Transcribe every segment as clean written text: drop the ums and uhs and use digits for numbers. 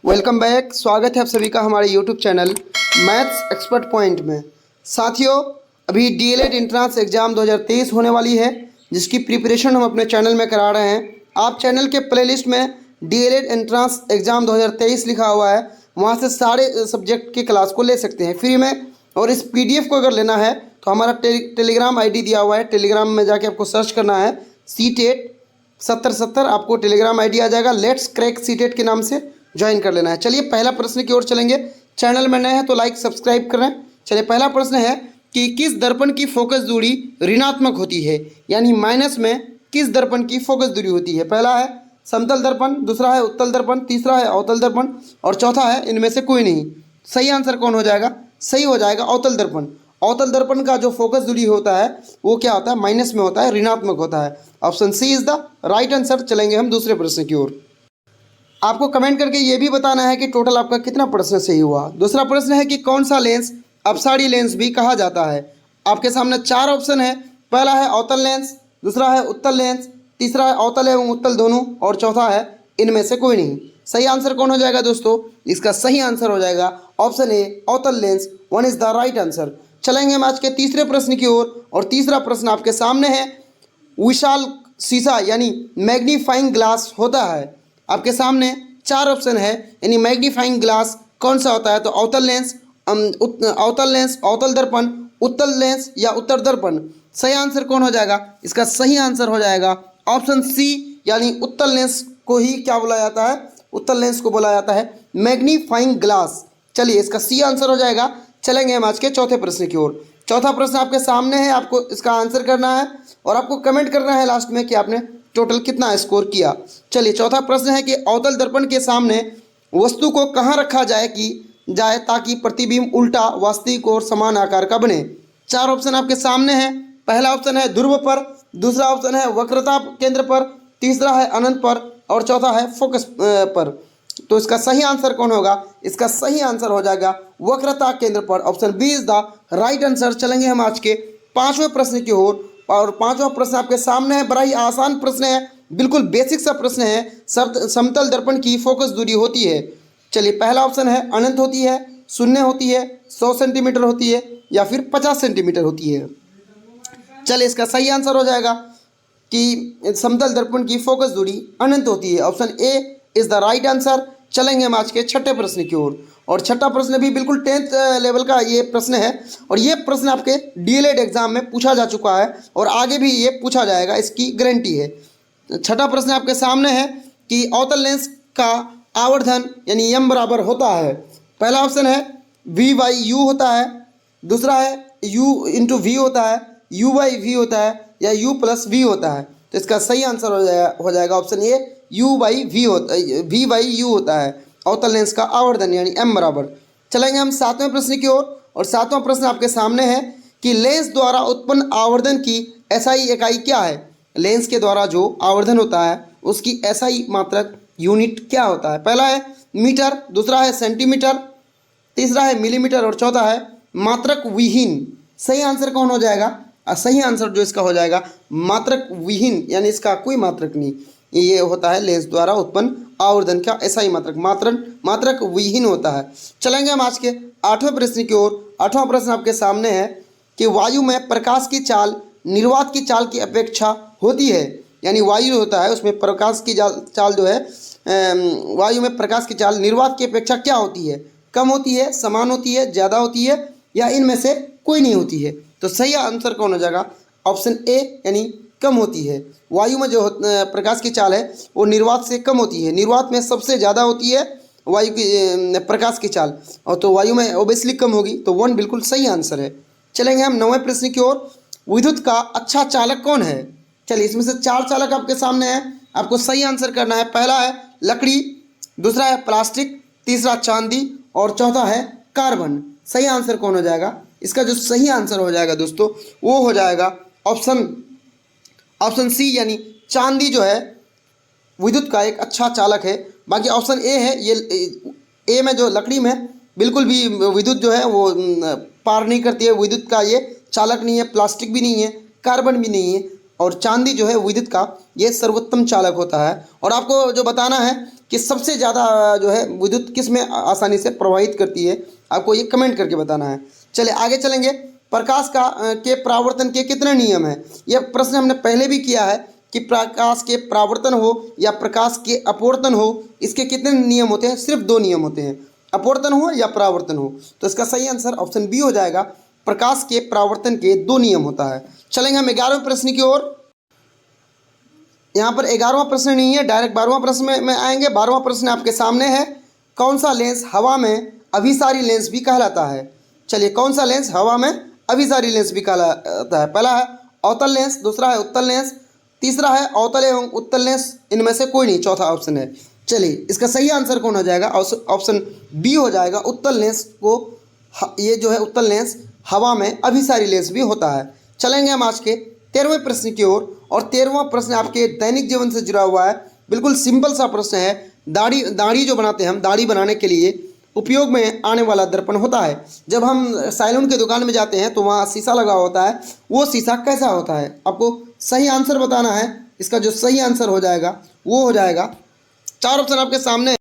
Welcome back. स्वागत है आप सभी का हमारे YouTube channel maths expert point में। साथियों, अभी डीएलएड एंट्रेंस एग्ज़ाम 2023 होने वाली है, जिसकी प्रिपरेशन हम अपने चैनल में करा रहे हैं। आप चैनल के प्लेलिस्ट में डीएलएड एंट्रेंस एग्ज़ाम 2023 लिखा हुआ है, वहाँ से सारे सब्जेक्ट की क्लास को ले सकते हैं फ्री में। और इस पीडीएफ को अगर लेना है तो हमारा टेलीग्राम आईडी दिया हुआ है, टेलीग्राम में जाके आपको सर्च करना है सीटेट 7070, आपको टेलीग्राम आईडी आ जाएगा। लेट्स क्रैक सीटेट के नाम से ज्वाइन कर लेना है। चलिए पहला प्रश्न की ओर चलेंगे। चैनल में नए हैं तो लाइक सब्सक्राइब करें। चलिए पहला प्रश्न है कि किस दर्पण की फोकस दूरी ऋणात्मक होती है, यानी माइनस में किस दर्पण की फोकस दूरी होती है। पहला है समतल दर्पण, दूसरा है उत्तल दर्पण, तीसरा है अवतल दर्पण और चौथा है इनमें से कोई नहीं। सही आंसर कौन हो जाएगा? सही हो जाएगा अवतल दर्पण। अवतल दर्पण का जो फोकस दूरी होता है वो क्या होता है? माइनस में होता है, ऋणात्मक होता है। Option C is the right answer. चलेंगे हम दूसरे प्रश्न की ओर। आपको कमेंट करके ये भी बताना है कि टोटल आपका कितना प्रश्न सही हुआ। दूसरा प्रश्न है कि कौन सा लेंस अपसारी लेंस भी कहा जाता है। आपके सामने चार ऑप्शन है। पहला है अवतल लेंस, दूसरा है उत्तल लेंस, तीसरा है अवतल एवं उत्तल दोनों और चौथा है इनमें से कोई नहीं। सही आंसर कौन हो जाएगा दोस्तों? इसका सही आंसर हो जाएगा ऑप्शन ए अवतल lens. One is the right answer. चलेंगे हम आज के तीसरे प्रश्न की ओर और तीसरा प्रश्न आपके सामने है। विशाल शीशा यानी मैग्नीफाइंग ग्लास होता है। आपके सामने चार ऑप्शन है, यानी मैग्नीफाइंग ग्लास कौन सा होता है? तो अवतल लेंस, अवतल दर्पण, उत्तल लेंस या उत्तर दर्पण। सही आंसर कौन हो जाएगा? इसका सही आंसर हो जाएगा ऑप्शन सी, यानी उत्तल लेंस को ही क्या बोला जाता है? उत्तल लेंस को बोला जाता है मैग्नीफाइंग ग्लास। चलिए इसका सी आंसर हो जाएगा। चलेंगे हम आज के चौथे प्रश्न की ओर। चौथा प्रश्न आपके सामने है, आपको इसका आंसर करना है और आपको कमेंट करना है लास्ट में कि आपने टोटल कितना स्कोर किया। चलिए चौथा प्रश्न है कि अवतल दर्पण के सामने वस्तु को कहाँ रखा जाए ताकि प्रतिबिंब उल्टा, वास्तविक और समान आकार का बने। चार ऑप्शन आपके सामने हैं। पहला ऑप्शन है ध्रुव पर, दूसरा ऑप्शन है वक्रता केंद्र पर, तीसरा है अनंत पर और चौथा है फोकस पर। तो इसका सही आंसर कौन होगा? इसका सही आंसर हो जाएगा वक्रता केंद्र पर। Option B is the right answer. चलेंगे हम आज के पांचवें प्रश्न की ओर और पांचवा प्रश्न आपके सामने है। बड़ा ही आसान प्रश्न है, बिल्कुल बेसिक सा प्रश्न है। समतल दर्पण की फोकस दूरी होती है। चलिए पहला ऑप्शन है अनंत होती है, शून्य होती है, 100 सेंटीमीटर होती है या फिर 50 सेंटीमीटर होती है। चलिए इसका सही आंसर हो जाएगा कि समतल दर्पण की फोकस दूरी अनंत होती है। Option A is the right answer. चलेंगे हम आज के छठे प्रश्न की ओर और छठा प्रश्न भी बिल्कुल 10th लेवल का ये प्रश्न है और ये प्रश्न आपके डीएलएड एग्जाम में पूछा जा चुका है और आगे भी ये पूछा जाएगा, इसकी गारंटी है। छठा प्रश्न आपके सामने है कि अवतल लेंस का आवर्धन यानी एम बराबर होता है। पहला ऑप्शन है वी बाई यू होता है, दूसरा है यू इंटू वी होता है, यू बाई वी होता है या यू प्लस वी होता है। तो इसका सही आंसर हो जाएगा option A U by V होता है, वी बाई यू होता है अवतल लेंस का आवर्धन यानी एम बराबर। चलेंगे हम सातवें प्रश्न की ओर और सातवां प्रश्न आपके सामने है कि लेंस द्वारा उत्पन्न आवर्धन की एसआई इकाई क्या है। लेंस के द्वारा जो आवर्धन होता है उसकी एसआई मात्रक यूनिट क्या होता है। पहला है मीटर, दूसरा है सेंटीमीटर, तीसरा है मिलीमीटर और चौथा है मात्रक विहीन। सही आंसर कौन हो जाएगा? सही आंसर जो इसका हो जाएगा मात्रक विहीन, यानी इसका कोई मात्रक नहीं। ये होता है लेंस द्वारा उत्पन्न आवर्धन का एसआई मात्रक मात्रक विहीन होता है। चलेंगे हम आज के आठवें प्रश्न की ओर। आठवां प्रश्न आपके सामने है कि वायु में प्रकाश की चाल निर्वात की चाल की अपेक्षा होती है, यानी वायु होता है उसमें प्रकाश की चाल जो है, वायु में प्रकाश की चाल निर्वात की अपेक्षा क्या होती है? कम होती है, समान होती है, ज़्यादा होती है या इनमें से कोई नहीं होती है। तो सही आंसर कौन हो जाएगा? ऑप्शन ए यानी कम होती है। वायु में जो प्रकाश की चाल है वो निर्वात से कम होती है। निर्वात में सबसे ज़्यादा होती है वायु की प्रकाश की चाल, और तो वायु में ओबियसली कम होगी। तो वन बिल्कुल सही आंसर है। चलेंगे हम नौवें प्रश्न की ओर। विद्युत का अच्छा चालक कौन है? चलिए इसमें से चार चालक आपके सामने हैं, आपको सही आंसर करना है। पहला है लकड़ी, दूसरा है प्लास्टिक, तीसरा चांदी और चौथा है कार्बन। सही आंसर कौन हो जाएगा? इसका जो सही आंसर हो जाएगा दोस्तों वो हो जाएगा ऑप्शन सी, यानी चांदी जो है विद्युत का एक अच्छा चालक है। बाकी ऑप्शन ए है, ये ए में जो लकड़ी में बिल्कुल भी विद्युत जो है वो पार नहीं करती है, विद्युत का ये चालक नहीं है। प्लास्टिक भी नहीं है, कार्बन भी नहीं है और चांदी जो है विद्युत का ये सर्वोत्तम चालक होता है। और आपको जो बताना है कि सबसे ज़्यादा जो है विद्युत किस में आसानी से प्रवाहित करती है, आपको ये कमेंट करके बताना है। चलिए आगे चलेंगे। प्रकाश का के परावर्तन के कितने नियम हैं? यह प्रश्न हमने पहले भी किया है कि प्रकाश के परावर्तन हो या प्रकाश के अपवर्तन हो, इसके कितने नियम होते हैं? सिर्फ 2 नियम होते हैं, अपवर्तन हो या परावर्तन हो। तो इसका सही आंसर ऑप्शन बी हो जाएगा, प्रकाश के परावर्तन के 2 नियम होता है। चलेंगे हम 11वें प्रश्न की ओर। यहाँ पर 11वां प्रश्न नहीं है, डायरेक्ट 12वां प्रश्न में आएंगे। 12वां प्रश्न आपके सामने है, कौन सा लेंस हवा में अभिसारी लेंस भी कहलाता है? चलिए, कौन सा लेंस हवा में अभिसारी लेंस भी कहलाता है? पहला है अवतल लेंस, दूसरा है उत्तल लेंस, तीसरा है अवतल एवं उत्तल लेंस, इनमें से कोई नहीं, चौथा ऑप्शन है। चलिए, इसका सही आंसर कौन हो जाएगा? ऑप्शन बी हो जाएगा, उत्तल लेंस को ये जो है उत्तल लेंस हवा में अभिसारी लेंस भी होता है। चलेंगे हम आज के 13वें प्रश्न की ओर, और 13वां प्रश्न आपके दैनिक जीवन से जुड़ा हुआ है। बिल्कुल सिंपल सा प्रश्न है। दाढ़ी जो बनाते हैं हम, दाढ़ी बनाने के लिए उपयोग में आने वाला दर्पण होता है। जब हम सैलून के दुकान में जाते हैं तो वहाँ शीशा लगा होता है, वो शीशा कैसा होता है? आपको सही आंसर बताना है। इसका जो सही आंसर हो जाएगा वो हो जाएगा, 4 ऑप्शन आपके सामने है।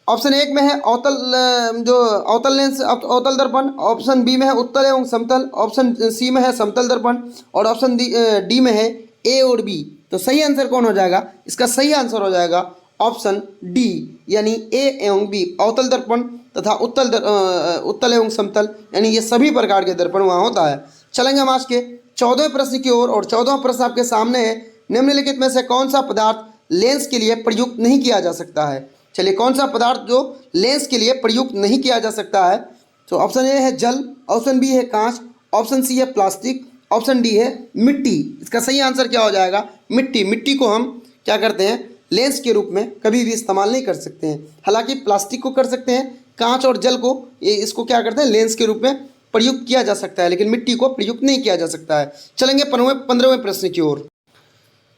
ऑप्शन 1 में है अवतल लेंस अवतल दर्पण, ऑप्शन बी में है उत्तल एवं समतल, ऑप्शन सी में है समतल दर्पण, और ऑप्शन डी में है ए और बी। तो सही आंसर कौन हो जाएगा? इसका सही आंसर हो जाएगा ऑप्शन डी, यानी ए एवं बी, अवतल दर्पण तथा उत्तल एवं समतल, यानी ये सभी प्रकार के दर्पण वहाँ होता है। चलेंगे हम आज के 14वें प्रश्न की ओर, और 14वां प्रश्न आपके सामने है, निम्नलिखित में से कौन सा पदार्थ लेंस के लिए प्रयुक्त नहीं किया जा सकता है? चलिए, कौन सा पदार्थ जो लेंस के लिए प्रयुक्त नहीं किया जा सकता है? तो ऑप्शन ए है जल, ऑप्शन बी है कांच, ऑप्शन सी है प्लास्टिक, ऑप्शन डी है मिट्टी। इसका सही आंसर क्या हो जाएगा? मिट्टी। मिट्टी को हम क्या करते हैं? लेंस के रूप में कभी भी इस्तेमाल नहीं कर सकते हैं। हालांकि प्लास्टिक को कर सकते हैं, कांच और जल को इसको क्या करते हैं? लेंस के रूप में प्रयुक्त किया जा सकता है, लेकिन मिट्टी को प्रयुक्त नहीं किया जा सकता है। चलेंगे 15वें प्रश्न की ओर।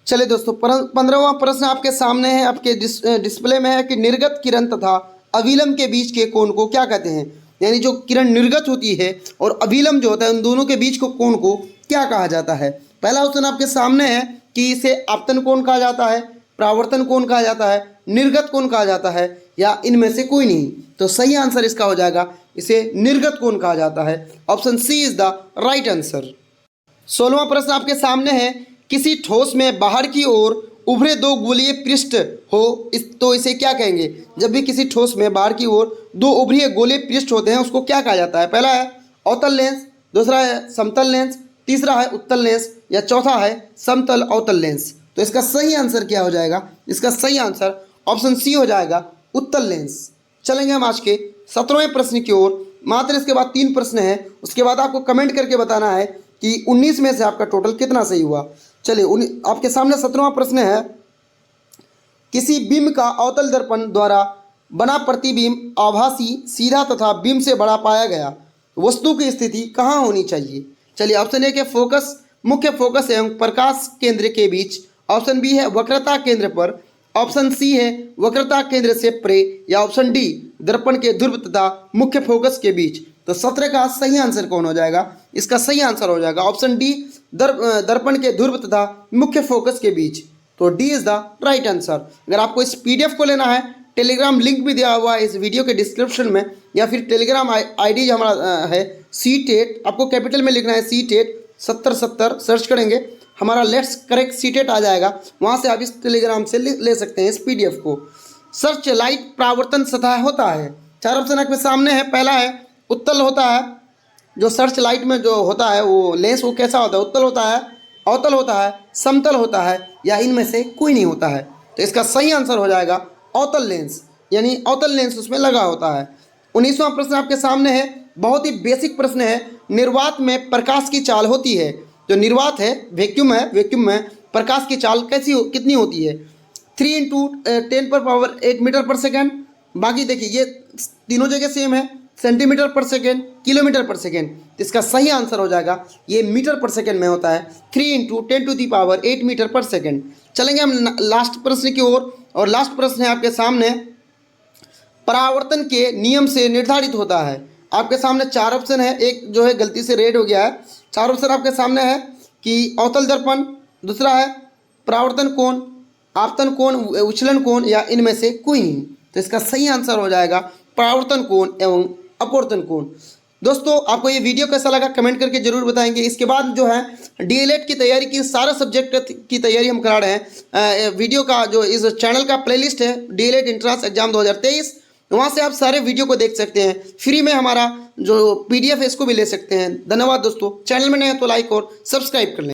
चलिए दोस्तों, 15वां प्रश्न आपके सामने है, आपके डिस्प्ले में है कि निर्गत किरण तथा अभिलंब के बीच के कोण को क्या कहते हैं? यानी जो किरण निर्गत होती है और अभिलंब जो होता है, उन दोनों के बीच को कोण को क्या कहा जाता है? पहला ऑप्शन आपके सामने है कि इसे आपतन कोण कहा जाता है, परावर्तन कोण कहा जाता है, निर्गत कोण कहा जाता है, या इनमें से कोई नहीं। तो सही आंसर इसका हो जाएगा, इसे निर्गत कोण कहा जाता है। Option C is the right answer. 16वां प्रश्न आपके सामने है, किसी ठोस में बाहर की ओर उभरे 2 गोलीय पृष्ठ हो तो इसे क्या कहेंगे? जब भी किसी ठोस में बाहर की ओर 2 उभरे गोलीय पृष्ठ होते हैं, उसको क्या कहा जाता है? पहला है अवतल लेंस, दूसरा है समतल लेंस, तीसरा है उत्तल लेंस, या चौथा है समतल अवतल लेंस। तो इसका सही आंसर क्या हो जाएगा? इसका सही आंसर ऑप्शन सी हो जाएगा, उत्तल लेंस। चलेंगे हम आज के 17वें प्रश्न की ओर। मात्र इसके बाद 3 प्रश्न हैं, उसके बाद आपको कमेंट करके बताना है कि 19 में से आपका टोटल कितना सही हुआ। चलिए, आपके सामने 17वां प्रश्न है, किसी बिंब का अवतल दर्पण द्वारा बना प्रतिबिंब आभासी, सीधा तथा बिंब से बड़ा पाया गया वस्तु की स्थिति कहाँ होनी चाहिए? चलिए, ऑप्शन ए के फोकस, मुख्य फोकस एवं प्रकाश केंद्र के बीच, ऑप्शन बी है वक्रता केंद्र पर, ऑप्शन सी है वक्रता केंद्र से परे, या ऑप्शन डी दर्पण के ध्रुव तथा मुख्य फोकस के बीच। तो 17 का सही आंसर कौन हो जाएगा? इसका सही आंसर हो जाएगा ऑप्शन डी, दर्पण के ध्रुव तथा मुख्य फोकस के बीच। तो D is the right answer. अगर आपको इस PDF को लेना है, टेलीग्राम लिंक भी दिया हुआ है इस वीडियो के डिस्क्रिप्शन में, या फिर टेलीग्राम ID हमारा है CTET, आपको कैपिटल में लिखना है CTET 7070 सर्च करेंगे, हमारा लेट्स करेक्ट CTET आ जाएगा, वहाँ से आप इस टेलीग्राम से ले सकते हैं इस PDF को। सर्च लाइट परावर्तन सतह होता है, 4 ऑप्शन आपके सामने है। पहला है उत्तल होता है, जो सर्च लाइट में जो होता है वो लेंस वो कैसा होता है? उत्तल होता है, अवतल होता है, समतल होता है, या इनमें से कोई नहीं होता है। तो इसका सही आंसर हो जाएगा अवतल लेंस, यानी अवतल लेंस उसमें लगा होता है। 19वां प्रश्न आपके सामने है, बहुत ही बेसिक प्रश्न है, निर्वात में प्रकाश की चाल होती है, जो निर्वात है वैक्यूम है, वैक्यूम में प्रकाश की चाल कितनी होती है? 3 × 10⁸ मीटर पर सेकेंड। बाकी देखिए ये तीनों जगह सेम है, सेंटीमीटर पर सेकेंड, किलोमीटर पर सेकेंड। तो इसका सही आंसर हो जाएगा, ये मीटर पर सेकेंड में होता है, 3 × 10⁸ मीटर पर सेकेंड। चलेंगे हम लास्ट प्रश्न की ओर, और लास्ट प्रश्न है आपके सामने, परावर्तन के नियम से निर्धारित होता है। आपके सामने 4 ऑप्शन है, एक जो है गलती से रेड हो गया है। 4 ऑप्शन आपके सामने है कि अवतल दर्पण, दूसरा है परावर्तन कोण, आपतन कोण, उछलन कोण या इनमें से कोई नहीं। तो इसका सही आंसर हो जाएगा परावर्तन कोण एवं अपवर्तन कोण। दोस्तों आपको ये वीडियो कैसा लगा कमेंट करके जरूर बताएंगे। इसके बाद जो है डीएलएड की तैयारी की सारा सब्जेक्ट की तैयारी हम करा रहे हैं। वीडियो का जो इस चैनल का प्लेलिस्ट है डीएलएड एंट्रेंस एग्जाम 2023, वहाँ से आप सारे वीडियो को देख सकते हैं। फ्री में हमारा जो पीडीएफ है इसको भी ले सकते हैं। धन्यवाद दोस्तों, चैनल में नए हैं तो लाइक और सब्सक्राइब कर लें।